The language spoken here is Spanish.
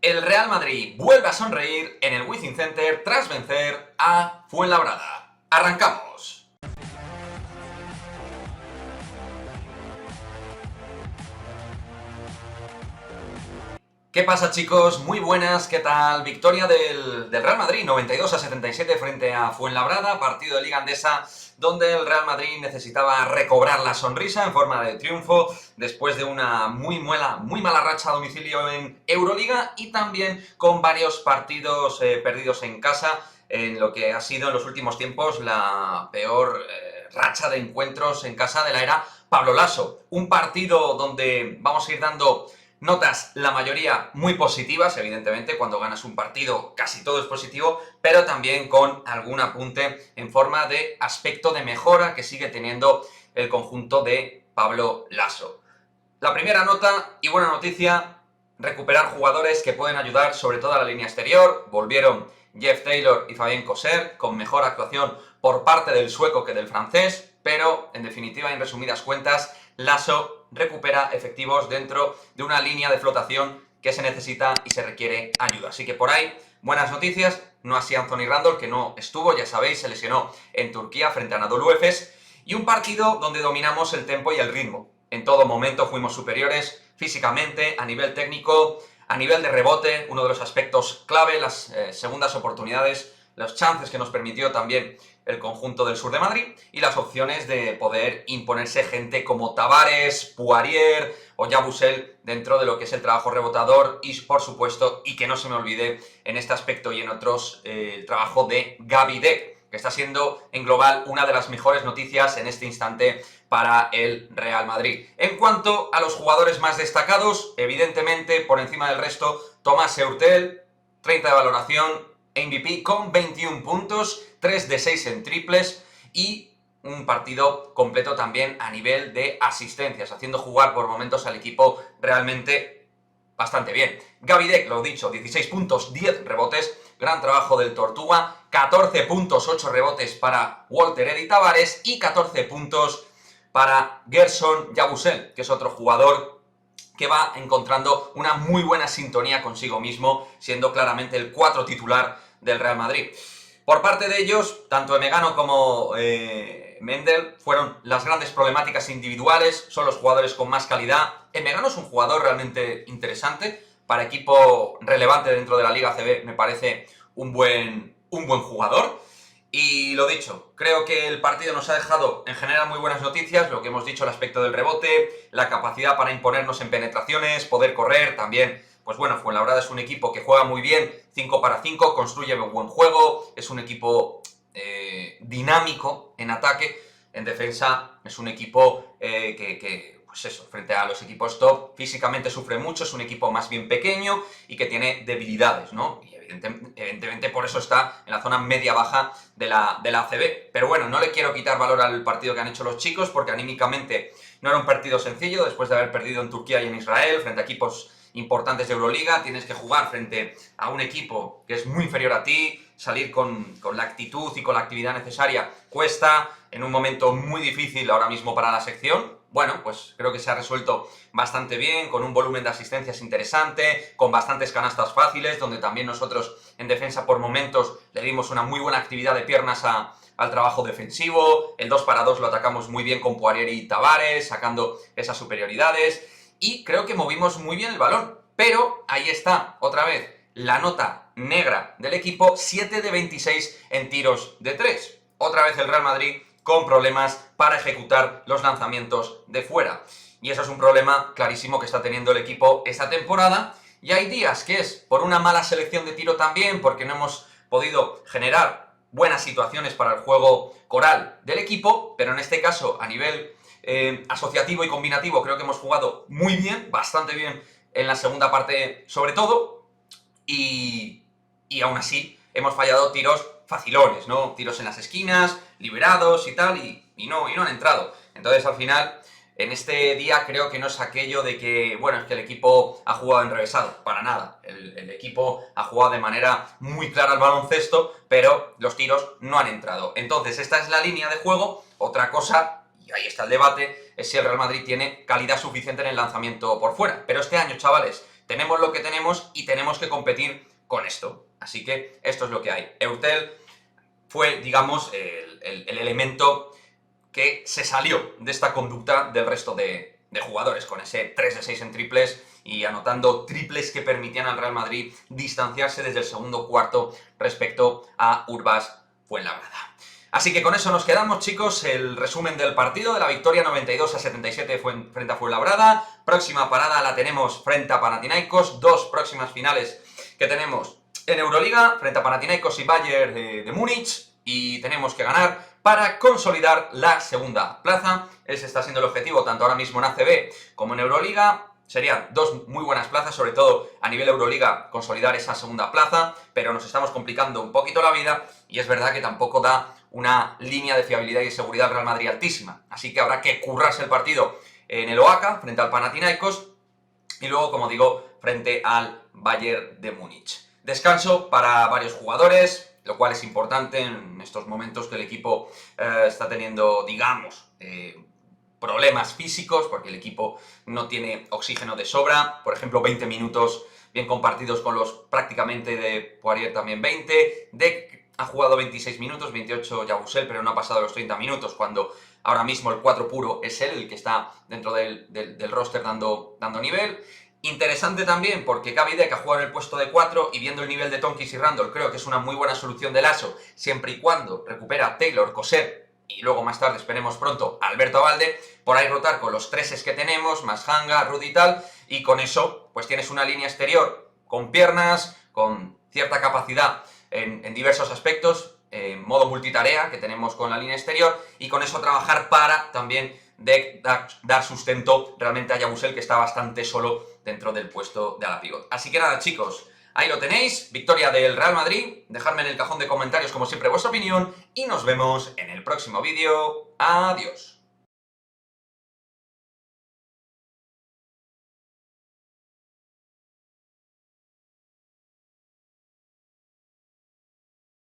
El Real Madrid vuelve a sonreír en el Wizzing Center tras vencer a Fuenlabrada. ¡Arrancamos! ¿Qué pasa, chicos? Muy buenas, ¿qué tal? Victoria del Real Madrid, 92-77 frente a Fuenlabrada, partido de Liga Andesa donde el Real Madrid necesitaba recobrar la sonrisa en forma de triunfo después de una muy mala racha a domicilio en Euroliga y también con varios partidos perdidos en casa en lo que ha sido en los últimos tiempos la peor racha de encuentros en casa de la era Pablo Laso. Un partido donde vamos a ir dando notas, la mayoría muy positivas, evidentemente, cuando ganas un partido casi todo es positivo, pero también con algún apunte en forma de aspecto de mejora que sigue teniendo el conjunto de Pablo Laso. La primera nota y buena noticia, recuperar jugadores que pueden ayudar sobre todo a la línea exterior. Volvieron Jeff Taylor y Fabien Coser con mejor actuación por parte del sueco que del francés, pero en definitiva, en resumidas cuentas, Laso recupera efectivos dentro de una línea de flotación que se necesita y se requiere ayuda. Así que por ahí, buenas noticias, no así Anthony Randall, que no estuvo, ya sabéis, se lesionó en Turquía frente a Anadolu Efes, y un partido donde dominamos el tempo y el ritmo. En todo momento fuimos superiores físicamente, a nivel técnico, a nivel de rebote, uno de los aspectos clave, las segundas oportunidades, los chances que nos permitió también el conjunto del sur de Madrid y las opciones de poder imponerse gente como Tavares, Poirier o Yabusel dentro de lo que es el trabajo rebotador y, por supuesto, y que no se me olvide en este aspecto y en otros, el trabajo de Gaby Deck, que está siendo en global una de las mejores noticias en este instante para el Real Madrid. En cuanto a los jugadores más destacados, evidentemente, por encima del resto, Thomas Heurtel, 30 de valoración, MVP con 21 puntos, 3 de 6 en triples y un partido completo también a nivel de asistencias, haciendo jugar por momentos al equipo realmente bastante bien. Gaby Deck, lo dicho, 16 puntos, 10 rebotes, gran trabajo del Tortuga, 14 puntos, 8 rebotes para Walter Eddy Tavares y 14 puntos para Gerson Yabusel, que es otro jugador que va encontrando una muy buena sintonía consigo mismo, siendo claramente el 4 titular del Real Madrid. Por parte de ellos, tanto Emegano como Mendel fueron las grandes problemáticas individuales, son los jugadores con más calidad. Emegano es un jugador realmente interesante, para equipo relevante dentro de la Liga ACB me parece un buen jugador. Y lo dicho, creo que el partido nos ha dejado en general muy buenas noticias, lo que hemos dicho, el aspecto del rebote, la capacidad para imponernos en penetraciones, poder correr, también, pues bueno, Fuenlabrada es un equipo que juega muy bien, 5 para 5, construye buen juego, es un equipo dinámico en ataque, en defensa es un equipo pues eso, frente a los equipos top, físicamente sufre mucho, es un equipo más bien pequeño y que tiene debilidades, ¿no? Y evidentemente por eso está en la zona media-baja de la ACB. Pero bueno, no le quiero quitar valor al partido que han hecho los chicos, porque anímicamente no era un partido sencillo, después de haber perdido en Turquía y en Israel, frente a equipos importantes de Euroliga, tienes que jugar frente a un equipo que es muy inferior a ti, salir con la actitud y con la actividad necesaria cuesta, en un momento muy difícil ahora mismo para la sección. Bueno, pues creo que se ha resuelto bastante bien, con un volumen de asistencias interesante, con bastantes canastas fáciles, donde también nosotros en defensa por momentos le dimos una muy buena actividad de piernas al trabajo defensivo, el 2 para 2 lo atacamos muy bien con Poirier y Tavares, sacando esas superioridades, y creo que movimos muy bien el balón, pero ahí está, otra vez, la nota negra del equipo, 7 de 26 en tiros de 3. Otra vez el Real Madrid con problemas para ejecutar los lanzamientos de fuera. Y eso es un problema clarísimo que está teniendo el equipo esta temporada. Y hay días que es por una mala selección de tiro también, porque no hemos podido generar buenas situaciones para el juego coral del equipo, pero en este caso, a nivel asociativo y combinativo, creo que hemos jugado muy bien, bastante bien en la segunda parte sobre todo, y aún así hemos fallado tiros facilones, ¿no? Tiros en las esquinas, liberados y tal, y no han entrado. Entonces, al final, en este día creo que no es aquello de que, bueno, es que el equipo ha jugado enrevesado, para nada. El equipo ha jugado de manera muy clara al baloncesto, pero los tiros no han entrado. Entonces, esta es la línea de juego. Otra cosa, y ahí está el debate, es si el Real Madrid tiene calidad suficiente en el lanzamiento por fuera. Pero este año, chavales, tenemos lo que tenemos y tenemos que competir con esto. Así que esto es lo que hay. Eurtel fue, digamos, el elemento que se salió de esta conducta del resto de jugadores, con ese 3 de 6 en triples y anotando triples que permitían al Real Madrid distanciarse desde el segundo cuarto respecto a Urbas Fuenlabrada. Así que con eso nos quedamos, chicos, el resumen del partido, de la victoria 92-77 frente a Fuenlabrada. Próxima parada la tenemos frente a Panathinaikos, 2 próximas finales que tenemos en Euroliga, frente a Panathinaikos y Bayern de Múnich, y tenemos que ganar para consolidar la segunda plaza. Ese está siendo el objetivo tanto ahora mismo en ACB como en Euroliga. Serían 2 muy buenas plazas, sobre todo a nivel Euroliga, consolidar esa segunda plaza, pero nos estamos complicando un poquito la vida y es verdad que tampoco da una línea de fiabilidad y seguridad al Real Madrid altísima. Así que habrá que currarse el partido en el OACA, frente al Panathinaikos, y luego, como digo, frente al Bayern de Múnich. Descanso para varios jugadores, lo cual es importante en estos momentos que el equipo está teniendo, digamos, problemas físicos, porque el equipo no tiene oxígeno de sobra. Por ejemplo, 20 minutos bien compartidos con los prácticamente de Poirier, también 20. Dec ha jugado 26 minutos, 28 Yabusel, pero no ha pasado los 30 minutos, cuando ahora mismo el 4 puro es él el que está dentro del roster dando nivel. Interesante también porque Gaby Deck ha jugado en el puesto de 4 y viendo el nivel de Tonkis y Randall creo que es una muy buena solución de Lasso, siempre y cuando recupera a Taylor, Coser y luego más tarde, esperemos pronto, a Alberto Abalde, por ahí rotar con los 3 que tenemos, más Hanga, Rudy y tal, y con eso pues tienes una línea exterior con piernas, con cierta capacidad en diversos aspectos, en modo multitarea que tenemos con la línea exterior, y con eso trabajar para también dar sustento realmente a Yabusel, que está bastante solo dentro del puesto de ala pivot. Así que nada, chicos, ahí lo tenéis, victoria del Real Madrid. Dejadme en el cajón de comentarios como siempre vuestra opinión y nos vemos en el próximo vídeo. Adiós.